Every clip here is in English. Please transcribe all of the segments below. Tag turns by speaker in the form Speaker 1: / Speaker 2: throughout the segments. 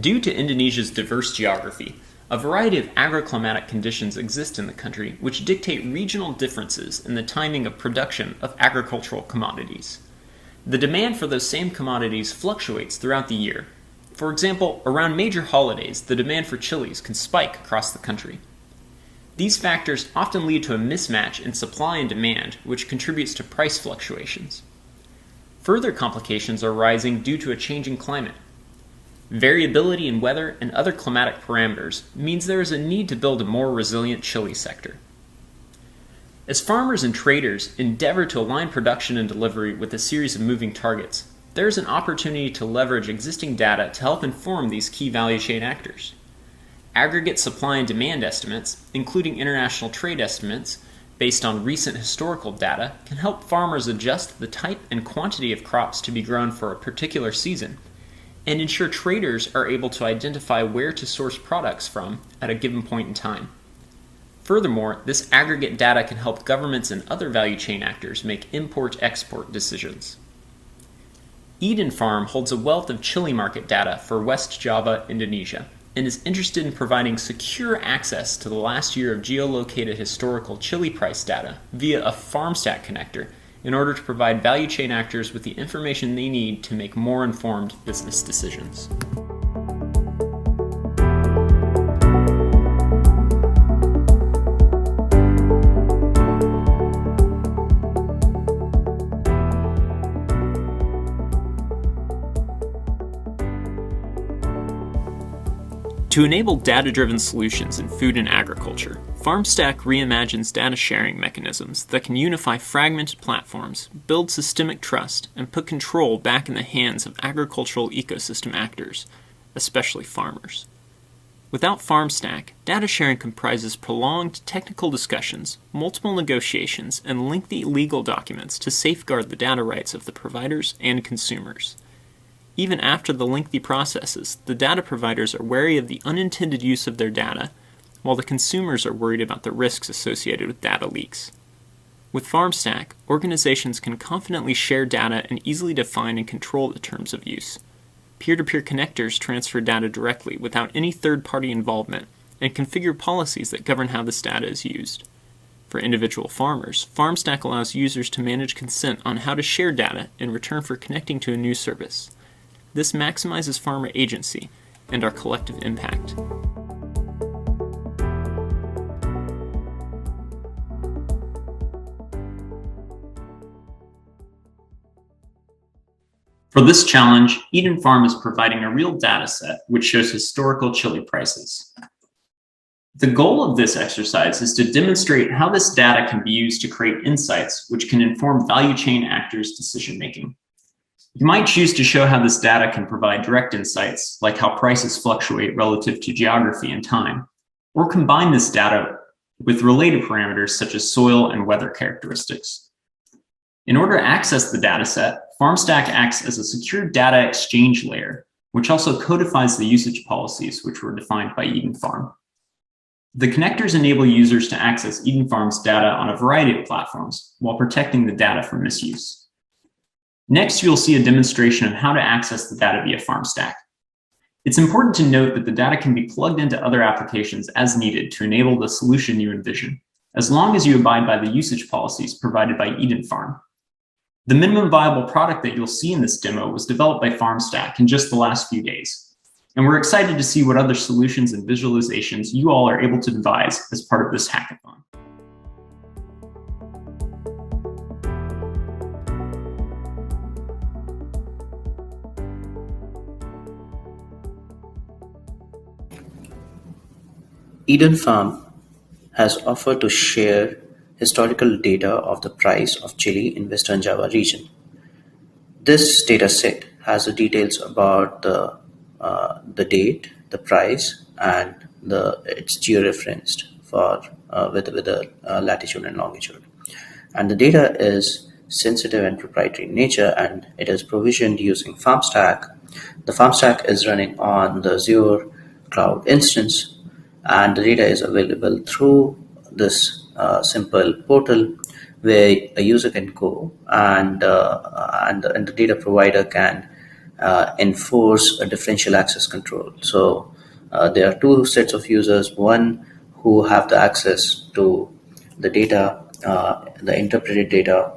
Speaker 1: Due to Indonesia's diverse geography, a variety of agroclimatic conditions exist in the country which dictate regional differences in the timing of production of agricultural commodities. The demand for those same commodities fluctuates throughout the year. For example, around major holidays, the demand for chilies can spike across the country. These factors often lead to a mismatch in supply and demand, which contributes to price fluctuations. Further complications are arising due to a changing climate. Variability in weather and other climatic parameters means there is a need to build a more resilient chili sector. As farmers and traders endeavor to align production and delivery with a series of moving targets, there is an opportunity to leverage existing data to help inform these key value chain actors. Aggregate supply and demand estimates, including international trade estimates based on recent historical data, can help farmers adjust the type and quantity of crops to be grown for a particular season, and ensure traders are able to identify where to source products from at a given point in time. Furthermore, this aggregate data can help governments and other value chain actors make import-export decisions. Eden Farm holds a wealth of chili market data for West Java, Indonesia, and is interested in providing secure access to the last year of geolocated historical chili price data via a Farmstack connector in order to provide value chain actors with the information they need to make more informed business decisions. To enable data-driven solutions in food and agriculture, Farmstack reimagines data sharing mechanisms that can unify fragmented platforms, build systemic trust, and put control back in the hands of agricultural ecosystem actors, especially farmers. Without Farmstack, data sharing comprises prolonged technical discussions, multiple negotiations, and lengthy legal documents to safeguard the data rights of the providers and consumers. Even after the lengthy processes, the data providers are wary of the unintended use of their data, while the consumers are worried about the risks associated with data leaks. With Farmstack, organizations can confidently share data and easily define and control the terms of use. Peer-to-peer connectors transfer data directly without any third-party involvement and configure policies that govern how this data is used. For individual farmers, Farmstack allows users to manage consent on how to share data in return for connecting to a new service. This maximizes farmer agency and our collective impact. For this challenge, Eden Farm is providing a real data set which shows historical chili prices. The goal of this exercise is to demonstrate how this data can be used to create insights which can inform value chain actors' decision-making. You might choose to show how this data can provide direct insights, like how prices fluctuate relative to geography and time, or combine this data with related parameters such as soil and weather characteristics. In order to access the dataset, Farmstack acts as a secure data exchange layer, which also codifies the usage policies which were defined by Eden Farm. The connectors enable users to access Eden Farm's data on a variety of platforms while protecting the data from misuse. Next, you'll see a demonstration of how to access the data via Farmstack. It's important to note that the data can be plugged into other applications as needed to enable the solution you envision, as long as you abide by the usage policies provided by Eden Farm. The minimum viable product that you'll see in this demo was developed by Farmstack in just the last few days, and we're excited to see what other solutions and visualizations you all are able to devise as part of this hackathon.
Speaker 2: Eden Farm has offered to share historical data of the price of chili in Western Java region. This data set has the details about the date, the price, and it's georeferenced for with the latitude and longitude. And the data is sensitive and proprietary in nature, and it is provisioned using Farmstack. The Farmstack is running on the Azure cloud instance, and the data is available through this simple portal where a user can go and the data provider can enforce a differential access control. So there are two sets of users: one who have the access to the data, the interpreted data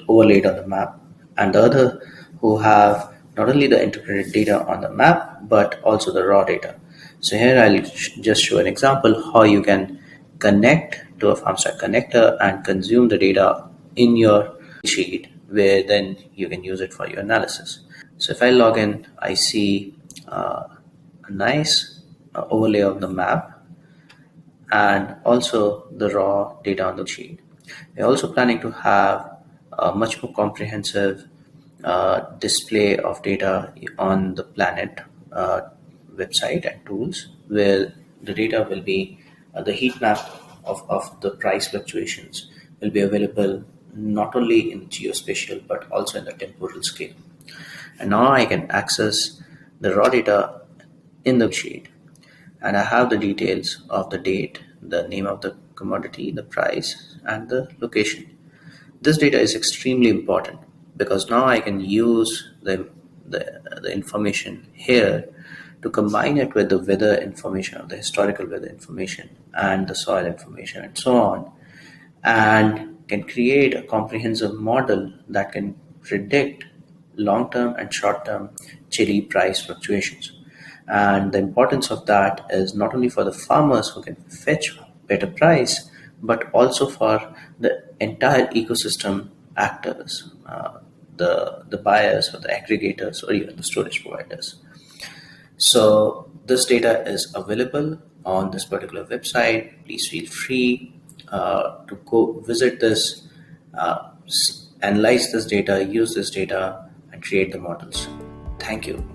Speaker 2: overlaid on the map, and the other who have not only the interpreted data on the map but also the raw data. So here I'll just show an example how you can connect to a Farmstack connector and consume the data in your sheet, where then you can use it for your analysis. So if I log in, I see a nice overlay of the map and also the raw data on the sheet. We're also planning to have a much more comprehensive display of data on the Planet website and tools, where the data will be the heat map of the price fluctuations will be available not only in geospatial but also in the temporal scale. And now I can access the raw data in the sheet, and I have the details of the date, the name of the commodity, the price, and the location. This data is extremely important because now I can use the information here to combine it with the weather information, the historical weather information, and the soil information, and so on, and can create a comprehensive model that can predict long-term and short-term chili price fluctuations. And the importance of that is not only for the farmers who can fetch better price, but also for the entire ecosystem actors, the buyers or the aggregators or even the storage providers. So this data is available on this particular website. Please feel free to go visit this, analyze this data, use this data, and create the models. Thank you.